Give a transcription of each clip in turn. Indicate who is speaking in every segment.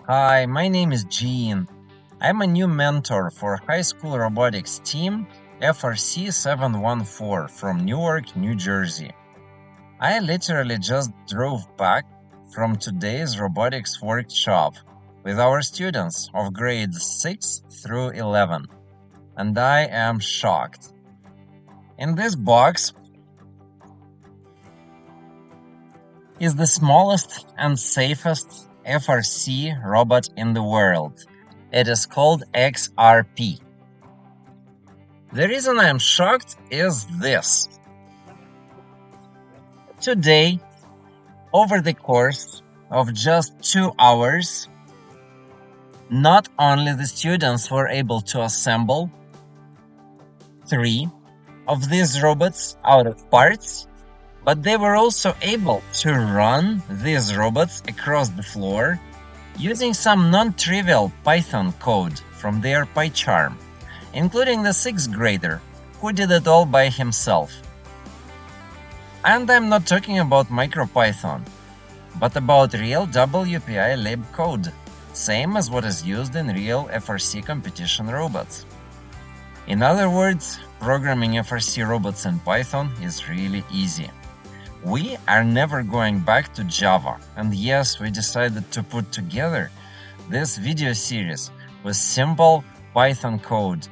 Speaker 1: Hi, my name is Gene. I'm a new mentor for high school robotics team FRC 714 from Newark, New Jersey. I literally just drove back from today's robotics workshop with our students of grades 6 through 11, and I am shocked. In this box is the smallest and safest FRC robot in the world. It is called XRP. The reason I am shocked is this. Today, over the course of just 2 hours, not only the students were able to assemble 3 of these robots out of parts, but they were also able to run these robots across the floor using some non-trivial Python code from their PyCharm, including the 6th grader, who did it all by himself. And I'm not talking about MicroPython, but about real WPI lib code, same as what is used in real FRC competition robots. In other words, programming FRC robots in Python is really easy. We are never going back to Java, and yes, we decided to put together this video series with simple Python code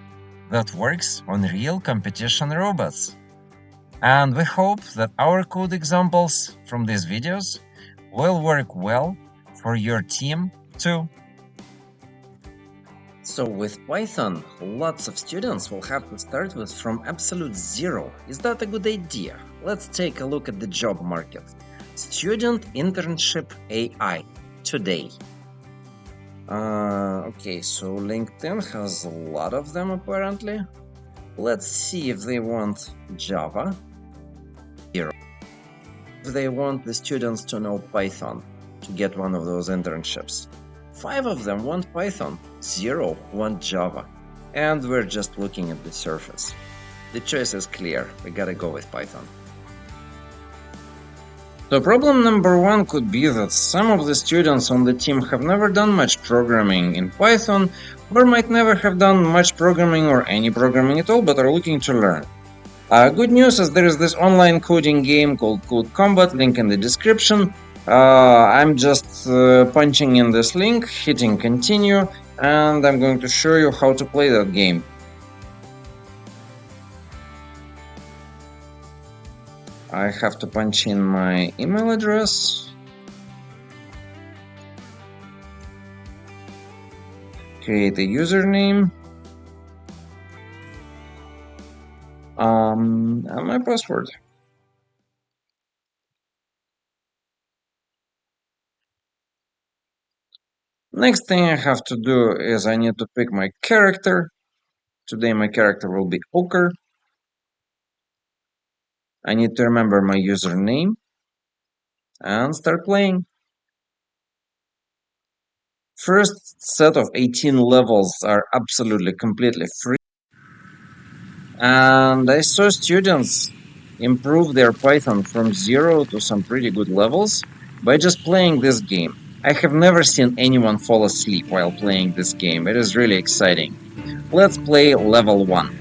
Speaker 1: that works on real competition robots. And we hope that our code examples from these videos will work well for your team too. So with Python, lots of students will have to start with from absolute zero. Is that a good idea? Let's take a look at the job market. Student internship AI today. Okay, so LinkedIn has a lot of them apparently. Let's see if they want Java. If they want the students to know Python to get one of those internships. 5 of them want Python, 0 want Java. And we're just looking at the surface. The choice is clear, we gotta go with Python. So problem number 1 could be that some of the students on the team have never done much programming in Python, or might never have done much programming or any programming at all, but are looking to learn. Good news is there is this online coding game called CodeCombat, link in the description. I'm just punching in this link, hitting continue, and I'm going to show you how to play that game. I have to punch in my email address, create a username, and my password. Next thing I have to do is I need to pick my character. Today my character will be Ochre. I need to remember my username and start playing. First set of 18 levels are absolutely completely free. And I saw students improve their Python from 0 to some pretty good levels by just playing this game. I have never seen anyone fall asleep while playing this game. It is really exciting. Let's play level 1.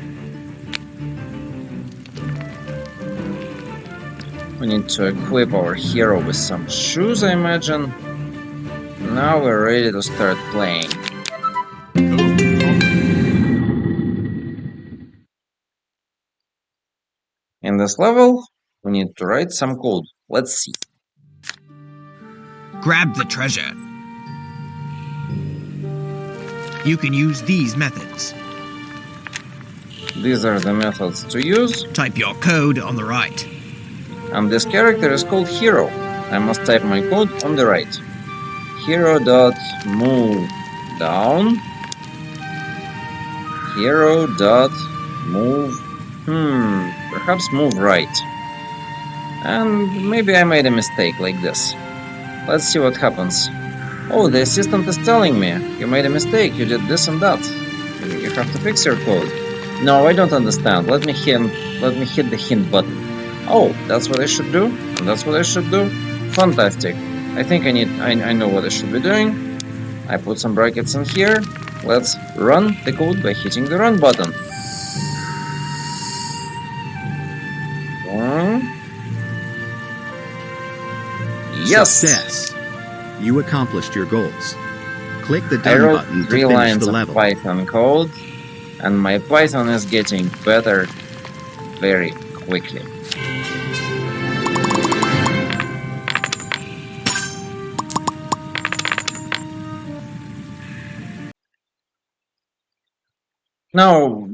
Speaker 1: We need to equip our hero with some shoes, I imagine. Now we're ready to start playing. In this level, we need to write some code. Let's see.
Speaker 2: Grab the treasure. You can use these methods.
Speaker 1: These are the methods to use.
Speaker 2: Type your code on the right.
Speaker 1: And this character is called hero. I must type my code on the right. Hero.move down. Hero.move. Perhaps move right. And maybe I made a mistake like this. Let's see what happens. Oh, the assistant is telling me, you made a mistake, you did this and that. You have to fix your code. No, I don't understand. Let me hit the hint button. Oh, that's what I should do? And that's what I should do? Fantastic. I think I know what I should be doing. I put some brackets in here. Let's run the code by hitting the run button. Yes!
Speaker 2: Success. You accomplished your goals. Click the
Speaker 1: I
Speaker 2: done
Speaker 1: wrote
Speaker 2: button to
Speaker 1: 3
Speaker 2: finish
Speaker 1: lines
Speaker 2: the
Speaker 1: of
Speaker 2: level.
Speaker 1: Python code, and my Python is getting better very quickly. Now,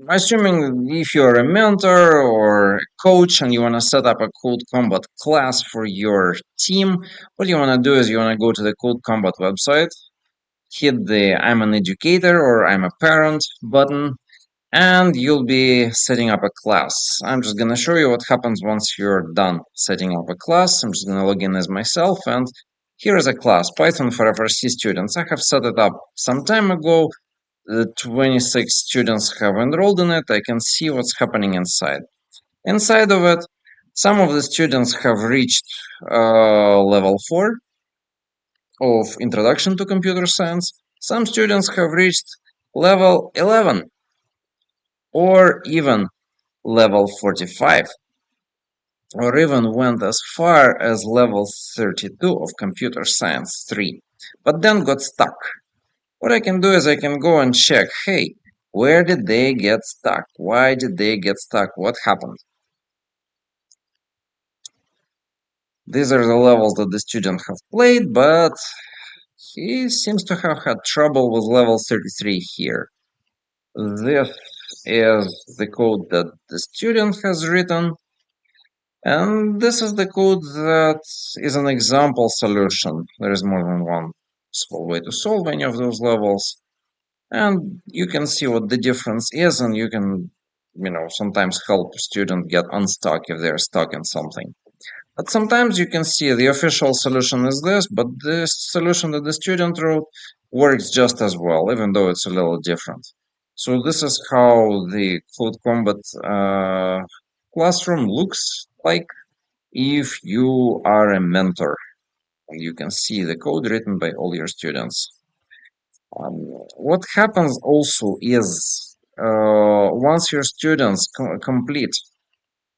Speaker 1: assuming if you're a mentor or a coach and you want to set up a CodeCombat class for your team, what you want to do is you want to go to the CodeCombat website, hit the I'm an educator or I'm a parent button, and you'll be setting up a class. I'm just going to show you what happens once you're done setting up a class. I'm just going to log in as myself, and here is a class, Python for FRC students. I have set it up some time ago. The 26 students have enrolled in it. I can see what's happening inside. Inside of it, some of the students have reached level 4 of Introduction to Computer Science. Some students have reached level 11 or even level 45, or even went as far as level 32 of Computer Science 3, but then got stuck. What I can do is I can go and check, hey, where did they get stuck? Why did they get stuck? What happened? These are the levels that the student have played, but he seems to have had trouble with level 33 here. This is the code that the student has written, and this is the code that is an example solution. There is more than one possible way to solve any of those levels. And you can see what the difference is, and you can, sometimes help a student get unstuck if they're stuck in something. But sometimes you can see the official solution is this, but the solution that the student wrote works just as well, even though it's a little different. So this is how the CodeCombat classroom looks like if you are a mentor. You can see the code written by all your students. What happens also is once your students complete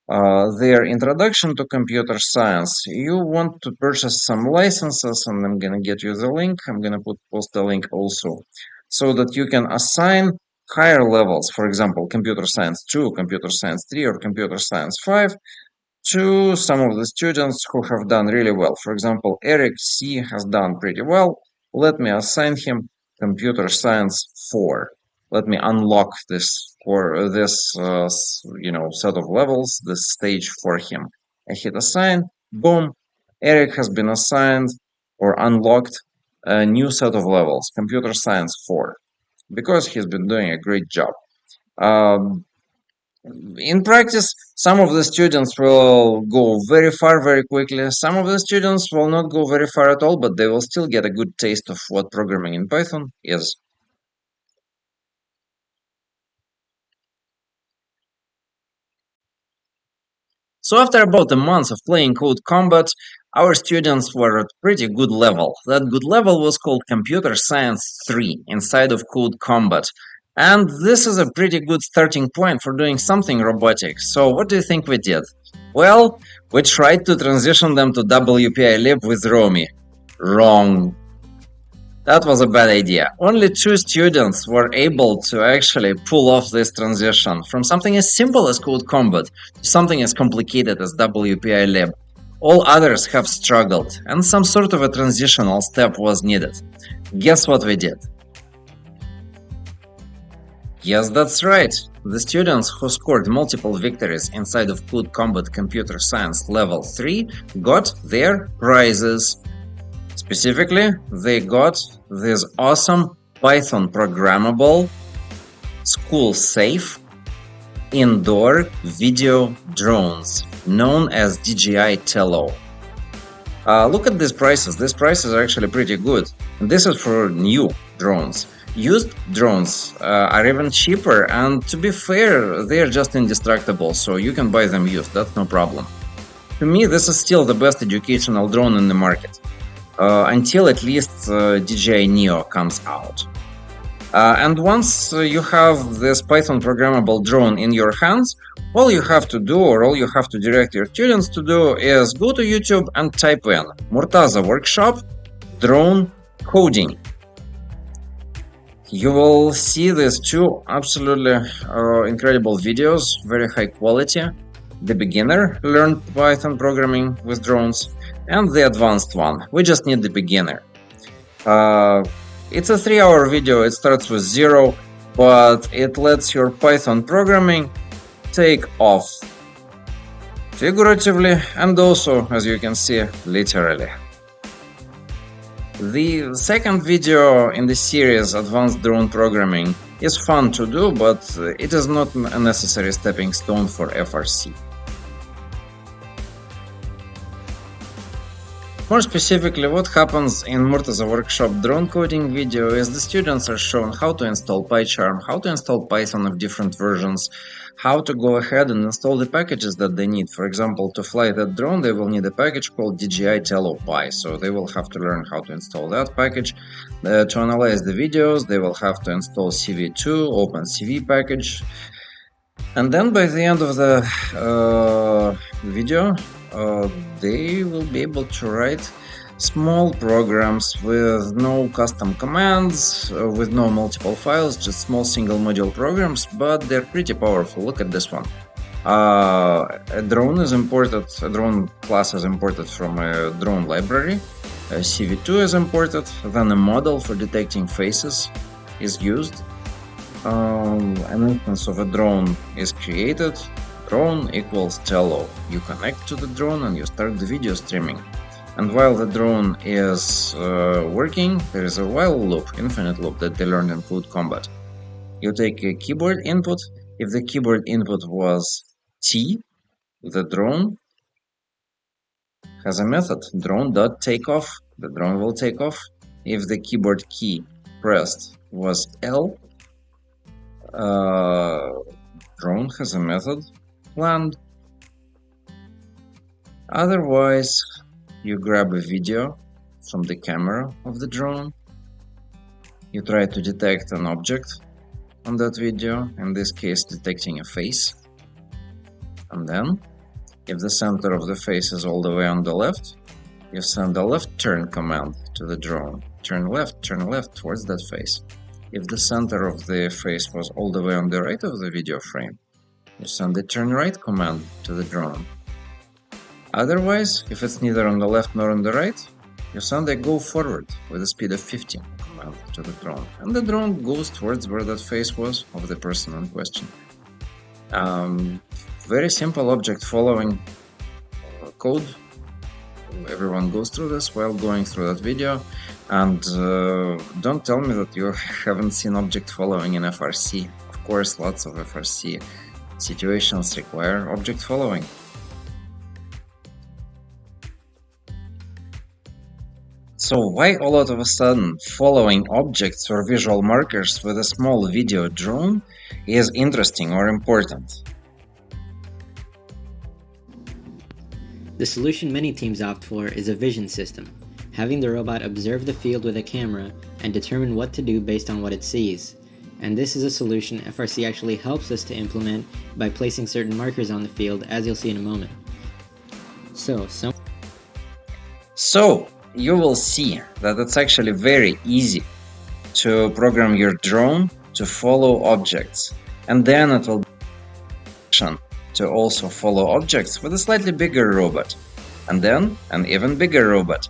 Speaker 1: their introduction to computer science, you want to purchase some licenses, and I'm going to get you the link. I'm going to post the link also, so that you can assign higher levels, for example, computer science 2, computer science 3, or computer science 5, to some of the students who have done really well. For example, Eric C has done pretty well. Let me assign him computer science 4. Let me unlock this set of levels, this stage for him. I hit assign, boom, Eric has been assigned or unlocked a new set of levels, computer science 4, because he's been doing a great job. In practice, some of the students will go very far very quickly. Some of the students will not go very far at all, but they will still get a good taste of what programming in Python is. So after about a month of playing CodeCombat, our students were at pretty good level. That good level was called Computer Science 3 inside of CodeCombat. And this is a pretty good starting point for doing something robotic. So what do you think we did? Well, we tried to transition them to WPI-lib with Romy. Wrong. That was a bad idea. Only 2 students were able to actually pull off this transition from something as simple as CodeCombat to something as complicated as WPI-lib. All others have struggled, and some sort of a transitional step was needed. Guess what we did? Yes, that's right. The students who scored multiple victories inside of CodeCombat Computer Science Level 3 got their prizes. Specifically, they got this awesome Python programmable, school-safe, indoor video drones, known as DJI Tello. Look at these prices. These prices are actually pretty good. And this is for new drones. Used drones are even cheaper, and to be fair, they are just indestructible, so you can buy them used, that's no problem. To me, this is still the best educational drone in the market, until at least DJI Neo comes out. And once you have this Python programmable drone in your hands, all you have to do, or all you have to direct your students to do, is go to YouTube and type in Murtaza Workshop Drone Coding. You will see these two absolutely incredible videos, very high quality. The beginner learned Python programming with drones, and the advanced one. We just need the beginner. It's a 3-hour video. It starts with 0, but it lets your Python programming take off figuratively and also, as you can see, literally. The second video in the series, Advanced Drone Programming, is fun to do, but it is not a necessary stepping stone for FRC. More specifically, what happens in Murtaza Workshop drone coding video is the students are shown how to install PyCharm, how to install Python of different versions, how to go ahead and install the packages that they need. For example, to fly that drone, they will need a package called DJI TeloPy, so they will have to learn how to install that package. To analyze the videos, they will have to install CV2, OpenCV package. And then by the end of the video, they will be able to write small programs with no custom commands, with no multiple files, just small single module programs, but they're pretty powerful. Look at this one. A drone is imported, a drone class is imported from a drone library, a CV2 is imported, then a model for detecting faces is used. An instance of a drone is created. Drone equals Tello. You connect to the drone and you start the video streaming. And while the drone is working, there is a while loop, infinite loop, that they learned in CodeCombat. You take a keyboard input. If the keyboard input was T, the drone has a method, drone.takeoff. The drone will take off. If the keyboard key pressed was L, drone has a method, land. Otherwise, you grab a video from the camera of the drone, you try to detect an object on that video, in this case detecting a face, and then if the center of the face is all the way on the left, you send a left turn command to the drone, turn left towards that face. If the center of the face was all the way on the right of the video frame, you send the turn right command to the drone. Otherwise, if it's neither on the left nor on the right, you send a go forward with a speed of 15 command to the drone, and the drone goes towards where that face was of the person in question. Very simple object following code. Everyone goes through this while going through that video, and don't tell me that you haven't seen object following in FRC. Of course, lots of FRC situations require object following. So why all of a sudden following objects or visual markers with a small video drone is interesting or important?
Speaker 3: The solution many teams opt for is a vision system, having the robot observe the field with a camera and determine what to do based on what it sees. And this is a solution FRC actually helps us to implement by placing certain markers on the field, as you'll see in a moment.
Speaker 1: So you will see that it's actually very easy to program your drone to follow objects, and then it will be to also follow objects with a slightly bigger robot, and then an even bigger robot,